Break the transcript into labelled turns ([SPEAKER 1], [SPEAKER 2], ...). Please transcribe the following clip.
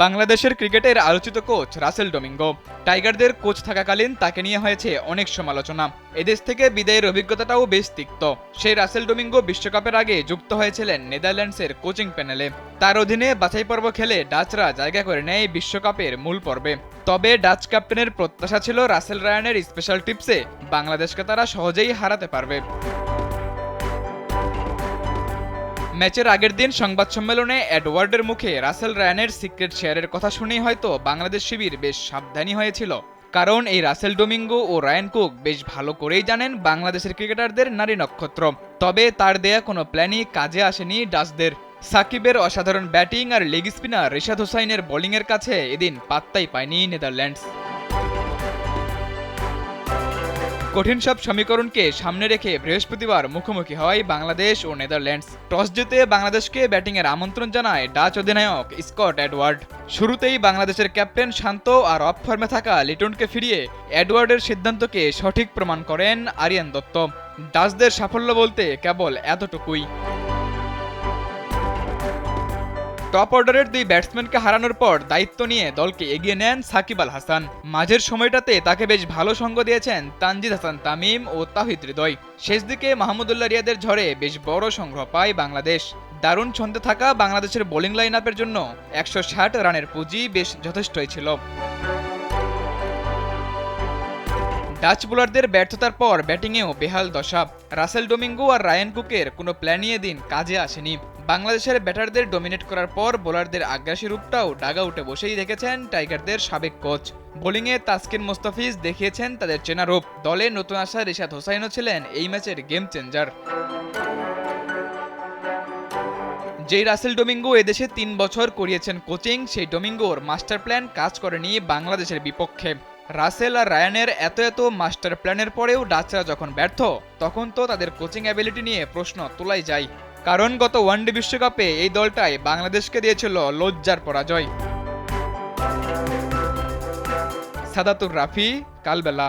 [SPEAKER 1] বাংলাদেশের ক্রিকেটের আলোচিত কোচ রাসেল ডোমিঙ্গো। টাইগারদের কোচ থাকাকালীন তাকে নিয়ে হয়েছে অনেক সমালোচনা। এদেশ থেকে বিদায়ের অভিজ্ঞতাটাও বেশ তিক্ত। সেই রাসেল ডোমিঙ্গো বিশ্বকাপের আগে যুক্ত হয়েছিলেন নেদারল্যান্ডসের কোচিং প্যানেলে। তার অধীনে বাছাই পর্ব খেলে ডাচরা জায়গা করে নেয় বিশ্বকাপের মূল পর্বে। তবে ডাচ ক্যাপ্টেনের প্রত্যাশা ছিল রাসেল রায়ানের স্পেশাল টিপসে বাংলাদেশকে তারা সহজেই হারাতে পারবে। ম্যাচের আগের দিন সংবাদ সম্মেলনে এডওয়ার্ডের মুখে রাসেল রায়ানের সিক্রেট শেয়ারের কথা শুনেই হয়তো বাংলাদেশ শিবির বেশ সাবধানী হয়েছিল। কারণ এই রাসেল ডোমিঙ্গো ও রায়ান কুক বেশ ভালো করেই জানেন বাংলাদেশের ক্রিকেটারদের নারী নক্ষত্র। তবে তার দেয়া কোনো প্ল্যানই কাজে আসেনি ডাচদের। সাকিবের অসাধারণ ব্যাটিং আর লেগ স্পিনার রিশাদ হোসাইনের বোলিংয়ের কাছে এদিন পাত্তাই পায়নি নেদারল্যান্ডস। কঠিন সব সমীকরণকে সামনে রেখে বৃহস্পতিবার মুখোমুখি হয় বাংলাদেশ ও নেদারল্যান্ডস। টস জিতে বাংলাদেশকে ব্যাটিংয়ের আমন্ত্রণ জানায় ডাচ অধিনায়ক স্কট এডওয়ার্ড। শুরুতেই বাংলাদেশের ক্যাপ্টেন শান্ত আর অফ ফর্মে থাকা লিটনকে ফিরিয়ে এডওয়ার্ডের সিদ্ধান্তকে সঠিক প্রমাণ করেন আরিয়ান দত্ত। ডাচদের সাফল্য বলতে কেবল এতটুকুই। টপ অর্ডারের দুই ব্যাটসম্যানকে হারানোর পর দায়িত্ব নিয়ে দলকে এগিয়ে নেন সাকিব আল হাসান। মাঝের সময়টাতে তাকে বেশ ভালো সঙ্গ দিয়েছেন তানজিদ হাসান তামিম ও তাওহিদ হৃদয়। শেষ দিকে মাহমুদুল্লাহ রিয়াদের ঝড়ে বেশ বড় সংগ্রহ পায় বাংলাদেশ। দারুণ ছন্দে থাকা বাংলাদেশের বোলিং লাইন আপের জন্য 160 রানের পুঁজি বেশ যথেষ্টই ছিল। ডাচ বোলারদের ব্যর্থতার পর ব্যাটিংয়েও বেহাল দশা। রাসেল ডোমিঙ্গো আর রায়ান কুকের কোনো প্ল্যানই এদিন কাজে আসেনি। বাংলাদেশের ব্যাটারদের ডমিনেট করার পর বোলারদের আগ্রাসী রূপটাও ডাগআউটে বসেই দেখেছেন টাইগারদের সাবেক কোচ। বোলিংয়ে তাসকিন মোস্তাফিজ দেখিয়েছেন তাদের চেনা রূপ। দলে নতুন আসা রিশাদ হোসাইনও ছিলেন এই ম্যাচের গেম চেঞ্জার। যেই রাসেল ডোমিঙ্গো এদেশে 3 বছর করিয়েছেন কোচিং, সেই ডোমিঙ্গোর মাস্টার প্ল্যান কাজ করেনি বাংলাদেশের বিপক্ষে। রাসেল আর রায়ানের এত মাস্টার প্ল্যানের পরেও ডাচরা যখন ব্যর্থ, তখন তো তাদের কোচিং অ্যাবিলিটি নিয়ে প্রশ্ন তোলাই যায়। কারণ গত ওয়ানডে বিশ্বকাপে এই দলটাই বাংলাদেশকে দিয়েছিল লজ্জার পরাজয়। সাদাতুর রাফি, কালবেলা।